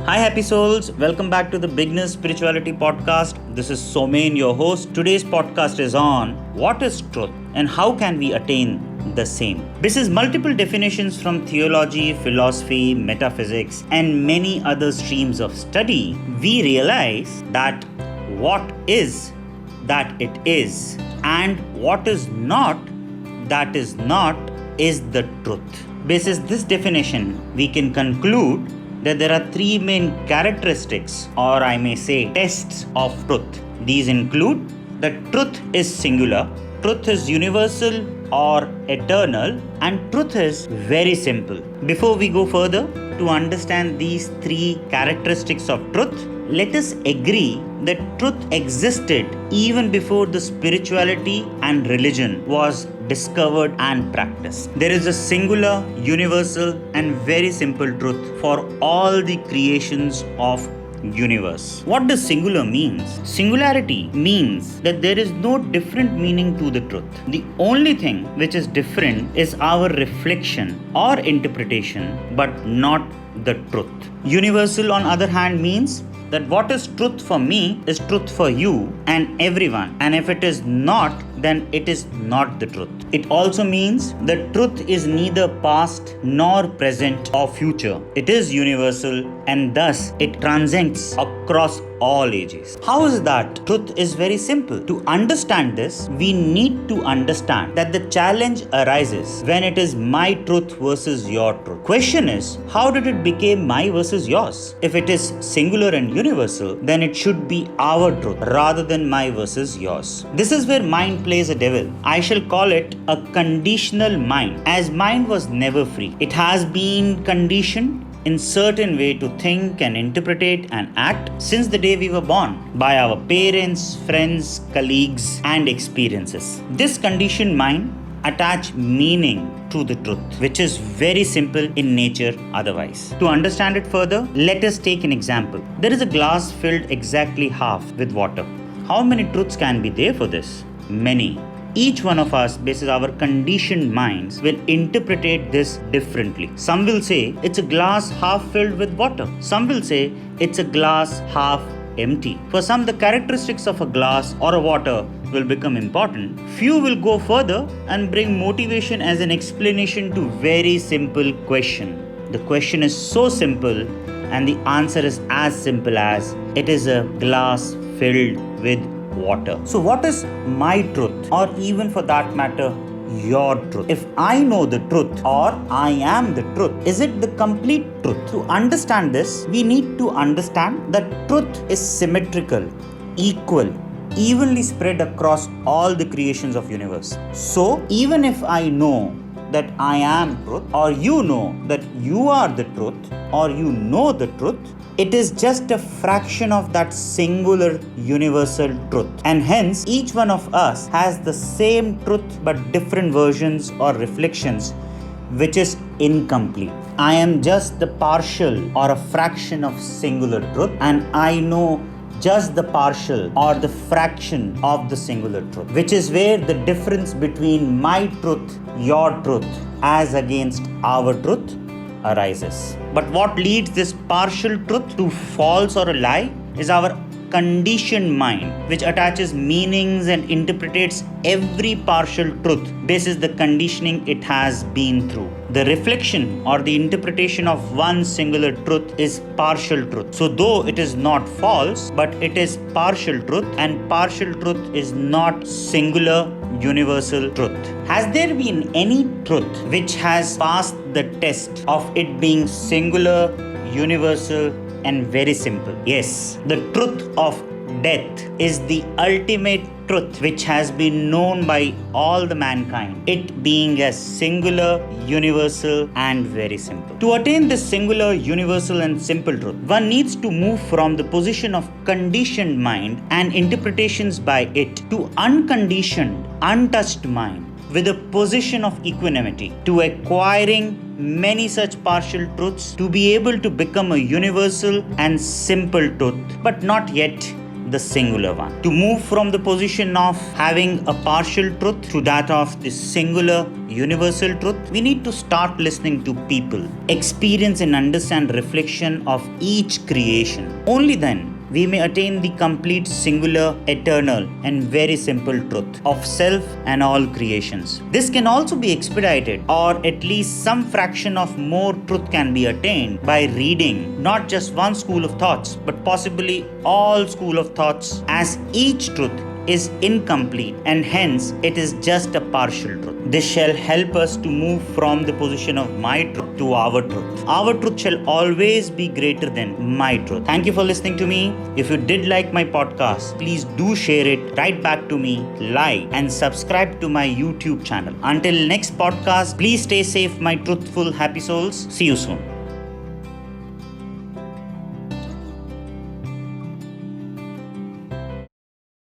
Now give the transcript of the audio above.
Hi, happy souls. Welcome back to the Beginner's Spirituality Podcast. This is Somain, your host. Today's podcast is on what is truth and how can we attain the same. This is multiple definitions from theology, philosophy, metaphysics, and many other streams of study. We realize that what is that it is, and what is not that is not is the truth. Basis this definition, we can conclude that there are three main characteristics, or I may say tests of truth. These include that truth is singular, truth is universal or eternal, and truth is very simple. Before we go further, to understand these three characteristics of truth, let us agree that truth existed even before the spirituality and religion was discovered and practiced. There is a singular, universal, and very simple truth for all the creations of universe. What does singular means? Singularity means that there is no different meaning to the truth. The only thing which is different is our reflection or interpretation, but not the truth. Universal, on other hand, means that what is truth for me is truth for you and everyone, and if it is not, then it is not the truth. It also means that truth is neither past nor present or future. It is universal and thus it transcends across all ages. How is that? Truth is very simple. To understand this, we need to understand that the challenge arises when it is my truth versus your truth. Question is, how did it become my versus yours? If it is singular and universal, then it should be our truth rather than my versus yours. This is where mind plays a devil. I shall call it a conditional mind, as mind was never free. It has been conditioned in certain way to think and interpret and act since the day we were born by our parents, friends, colleagues, and experiences. This conditioned mind attach meaning to the truth, which is very simple in nature otherwise. To understand it further, let us take an example. There is a glass filled exactly half with water. How many truths can be there for this? Many. Each one of us, basis our conditioned minds, will interpret this differently. Some will say it's a glass half filled with water. Some will say it's a glass half empty. For some, the characteristics of a glass or a water will become important. Few will go further and bring motivation as an explanation to very simple question. The question is so simple and the answer is as simple as it is a glass filled with water. So what is my truth, or even for that matter your truth? If I know the truth or I am the truth, is it the complete truth? To understand this, we need to understand that truth is symmetrical, equal, evenly spread across all the creations of universe. So even if I know that I am truth, or you know that you are the truth, or you know the truth, it is just a fraction of that singular universal truth. And hence, each one of us has the same truth but different versions or reflections, which is incomplete. I am just the partial or a fraction of singular truth, and I know just the partial or the fraction of the singular truth, which is where the difference between my truth, your truth, as against our truth arises. But what leads this partial truth to false or a lie is our conditioned mind, which attaches meanings and interprets every partial truth basis the conditioning it has been through. The reflection or the interpretation of one singular truth is partial truth. So though it is not false, but it is partial truth, and partial truth is not singular universal truth. Has there been any truth which has passed the test of it being singular, universal, and very simple? Yes, the truth of death is the ultimate truth which has been known by all the mankind, it being a singular, universal, and very simple. To attain this singular, universal, and simple truth, one needs to move from the position of conditioned mind and interpretations by it to unconditioned, untouched mind with a position of equanimity, to acquiring many such partial truths to be able to become a universal and simple truth, but not yet the singular one. To move from the position of having a partial truth to that of the singular universal truth, we need to start listening to people, experience and understand reflection of each creation. Only then we may attain the complete singular, eternal and very simple truth of self and all creations. This can also be expedited, or at least some fraction of more truth can be attained by reading not just one school of thoughts but possibly all school of thoughts, as each truth is incomplete and hence it is just a partial truth. This shall help us to move from the position of my truth to our truth. Our truth shall always be greater than my truth. Thank you for listening to me. If you did like my podcast, please do share it, write back to me, like and subscribe to my YouTube channel. Until next podcast, please stay safe, my truthful happy souls. See you soon.